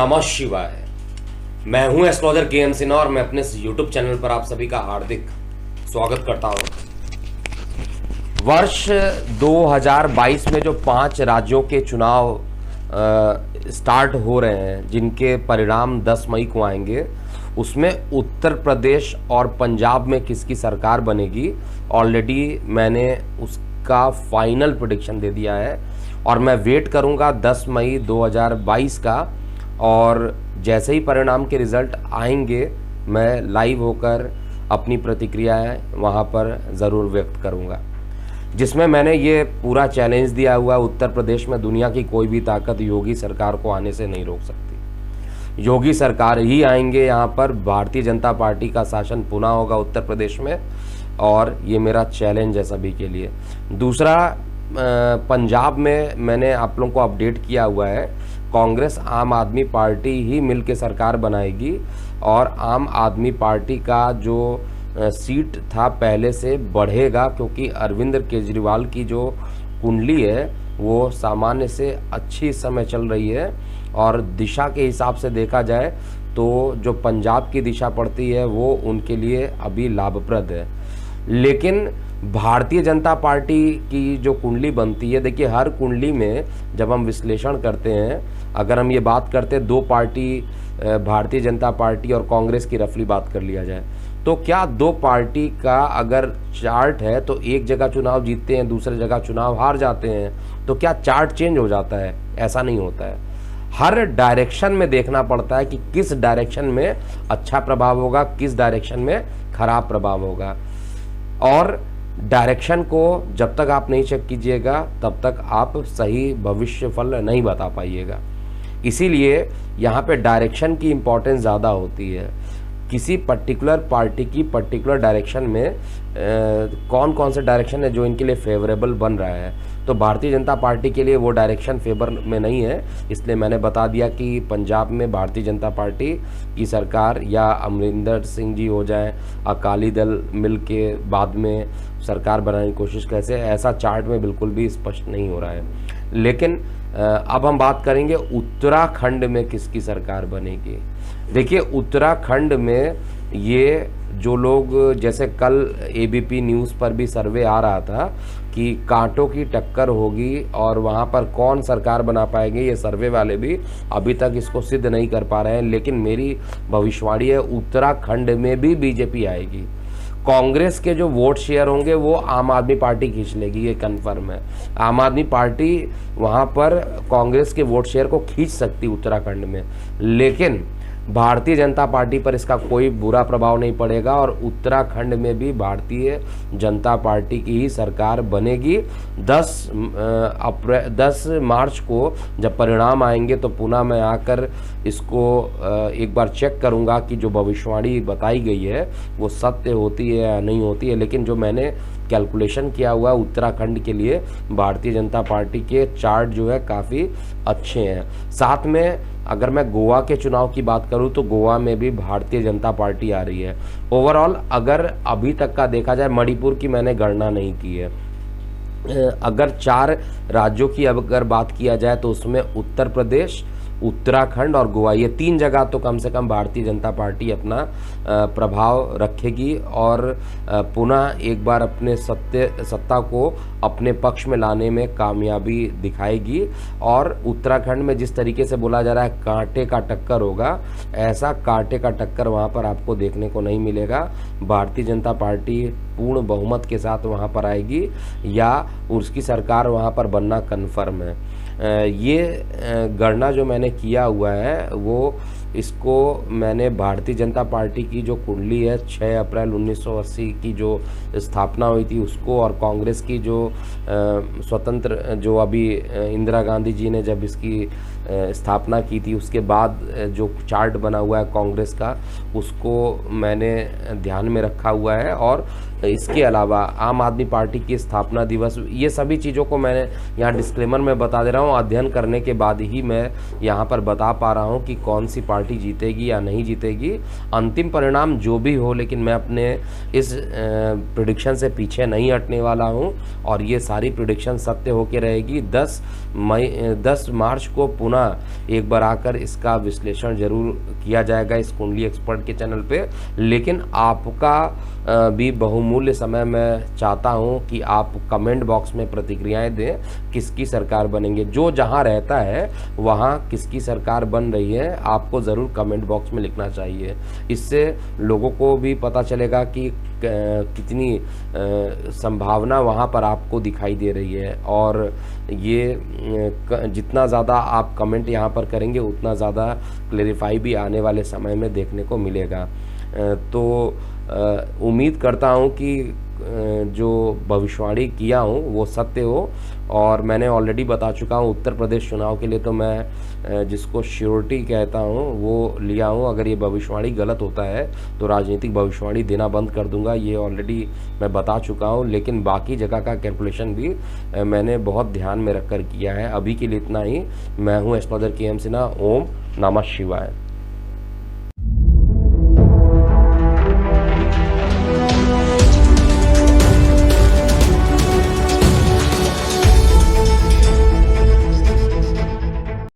नमः शिवाय। मैं हूं एस्ट्रोलॉजर के सिन्हा और मैं अपने इस यूट्यूब चैनल पर आप सभी का हार्दिक स्वागत करता हूं। वर्ष 2022 में जो 5 राज्यों के चुनाव स्टार्ट हो रहे हैं, जिनके परिणाम 10 मई को आएंगे, उसमें उत्तर प्रदेश और पंजाब में किसकी सरकार बनेगी, ऑलरेडी मैंने उसका फाइनल प्रेडिक्शन दे दिया है और मैं वेट करूंगा 10 मई 2022 का। और जैसे ही परिणाम के रिज़ल्ट आएंगे मैं लाइव होकर अपनी प्रतिक्रियाएं वहां पर ज़रूर व्यक्त करूंगा, जिसमें मैंने ये पूरा चैलेंज दिया हुआ है, उत्तर प्रदेश में दुनिया की कोई भी ताकत योगी सरकार को आने से नहीं रोक सकती। योगी सरकार ही आएंगे, यहाँ पर भारतीय जनता पार्टी का शासन पुनः होगा उत्तर प्रदेश में, और ये मेरा चैलेंज है सभी के लिए। दूसरा, पंजाब में मैंने आप लोगों को अपडेट किया हुआ है, कांग्रेस आम आदमी पार्टी ही मिलकर सरकार बनाएगी और आम आदमी पार्टी का जो सीट था पहले से बढ़ेगा, क्योंकि अरविंद केजरीवाल की जो कुंडली है वो सामान्य से अच्छी समय चल रही है और दिशा के हिसाब से देखा जाए तो जो पंजाब की दिशा पड़ती है वो उनके लिए अभी लाभप्रद है। लेकिन भारतीय जनता पार्टी की जो कुंडली बनती है, देखिए हर कुंडली में जब हम विश्लेषण करते हैं, अगर हम ये बात करते हैं दो पार्टी, भारतीय जनता पार्टी और कांग्रेस की रफली बात कर लिया जाए, तो क्या दो पार्टी का अगर चार्ट है तो एक जगह चुनाव जीतते हैं, दूसरी जगह चुनाव हार जाते हैं, तो क्या चार्ट चेंज हो जाता है? ऐसा नहीं होता है। हर डायरेक्शन में देखना पड़ता है कि किस डायरेक्शन में अच्छा प्रभाव होगा, किस डायरेक्शन में खराब प्रभाव होगा। और डायरेक्शन को जब तक आप नहीं चेक कीजिएगा तब तक आप सही भविष्य फल नहीं बता पाइएगा। इसीलिए यहाँ पे डायरेक्शन की इम्पोर्टेंस ज़्यादा होती है। किसी पर्टिकुलर पार्टी की पर्टिकुलर डायरेक्शन में कौन कौन से डायरेक्शन है जो इनके लिए फेवरेबल बन रहा है, तो भारतीय जनता पार्टी के लिए वो डायरेक्शन फेवर में नहीं है। इसलिए मैंने बता दिया कि पंजाब में भारतीय जनता पार्टी की सरकार या अमरिंदर सिंह जी हो जाए, अकाली दल मिल के बाद में सरकार बनाने की कोशिश कैसे, ऐसा चार्ट में बिल्कुल भी स्पष्ट नहीं हो रहा है। लेकिन अब हम बात करेंगे उत्तराखंड में किसकी सरकार बनेगी। देखिए उत्तराखंड में ये जो लोग, जैसे कल एबीपी न्यूज़ पर भी सर्वे आ रहा था कि कांटों की टक्कर होगी और वहाँ पर कौन सरकार बना पाएंगे, ये सर्वे वाले भी अभी तक इसको सिद्ध नहीं कर पा रहे हैं। लेकिन मेरी भविष्यवाणी है, उत्तराखंड में भी बीजेपी आएगी। कांग्रेस के जो वोट शेयर होंगे वो आम आदमी पार्टी खींच लेगी, ये कन्फर्म है। आम आदमी पार्टी वहाँ पर कांग्रेस के वोट शेयर को खींच सकती उत्तराखंड में, लेकिन भारतीय जनता पार्टी पर इसका कोई बुरा प्रभाव नहीं पड़ेगा और उत्तराखंड में भी भारतीय जनता पार्टी की ही सरकार बनेगी। 10 मार्च को जब परिणाम आएंगे तो पुनः मैं आकर इसको एक बार चेक करूंगा कि जो भविष्यवाणी बताई गई है वो सत्य होती है या नहीं होती है। लेकिन जो मैंने कैलकुलेशन किया हुआ उत्तराखंड के लिए, भारतीय जनता पार्टी के चार्ट जो है काफ़ी अच्छे हैं। साथ में अगर मैं गोवा के चुनाव की बात करूं तो गोवा में भी भारतीय जनता पार्टी आ रही है। ओवरऑल अगर अभी तक का देखा जाए, मणिपुर की मैंने गणना नहीं की है, अगर 4 राज्यों की अगर बात किया जाए तो उसमें उत्तर प्रदेश, उत्तराखंड और गोवा, ये 3 जगह तो कम से कम भारतीय जनता पार्टी अपना प्रभाव रखेगी और पुनः एक बार अपने सत्ता को अपने पक्ष में लाने में कामयाबी दिखाएगी। और उत्तराखंड में जिस तरीके से बोला जा रहा है कांटे का टक्कर होगा, ऐसा कांटे का टक्कर वहाँ पर आपको देखने को नहीं मिलेगा। भारतीय जनता पार्टी पूर्ण बहुमत के साथ वहाँ पर आएगी या उसकी सरकार वहाँ पर बनना कन्फर्म है। ये गणना जो मैंने किया हुआ है वो, इसको मैंने भारतीय जनता पार्टी की जो कुंडली है 6 अप्रैल 1980 की जो स्थापना हुई थी उसको, और कांग्रेस की जो स्वतंत्र, जो अभी इंदिरा गांधी जी ने जब इसकी स्थापना की थी उसके बाद जो चार्ट बना हुआ है कांग्रेस का, उसको मैंने ध्यान में रखा हुआ है। और इसके अलावा आम आदमी पार्टी की स्थापना दिवस, ये सभी चीज़ों को मैंने यहाँ डिस्क्लेमर में बता दे रहा हूँ। अध्ययन करने के बाद ही मैं यहाँ पर बता पा रहा हूँ कि कौन सी पार्टी पार्टी जीतेगी या नहीं जीतेगी, अंतिम परिणाम जो भी हो, लेकिन मैं अपने इस प्रेडिक्शन से पीछे नहीं हटने वाला हूं और ये सारी प्रेडिक्शन सत्य होकर रहेगी। 10 मार्च को पुनः एक बार आकर इसका विश्लेषण जरूर किया जाएगा इस कुंडली एक्सपर्ट के चैनल पे, लेकिन आपका भी बहुमूल्य समय मैं चाहता हूं कि आप कमेंट बॉक्स में प्रतिक्रियाएं दें, किसकी सरकार बनेंगे। जो जहां रहता है वहां किसकी सरकार बन रही है आपको ज़रूर कमेंट बॉक्स में लिखना चाहिए। इससे लोगों को भी पता चलेगा कि कितनी संभावना वहां पर आपको दिखाई दे रही है, और ये जितना ज़्यादा आप कमेंट यहाँ पर करेंगे उतना ज़्यादा क्लेरिफाई भी आने वाले समय में देखने को मिलेगा। तो उम्मीद करता हूँ कि जो भविष्यवाणी किया हूँ वो सत्य हो, और मैंने ऑलरेडी बता चुका हूँ उत्तर प्रदेश चुनाव के लिए तो मैं जिसको श्योरिटी कहता हूँ वो लिया हूँ। अगर ये भविष्यवाणी गलत होता है तो राजनीतिक भविष्यवाणी देना बंद कर दूंगा, ये ऑलरेडी मैं बता चुका हूँ। लेकिन बाकी जगह का कैलकुलेशन भी मैंने बहुत ध्यान में रखकर किया है। अभी के लिए इतना ही। मैं हूँ एस्ट्रोलॉजर के एम सिन्हा। ओम नमः शिवाय।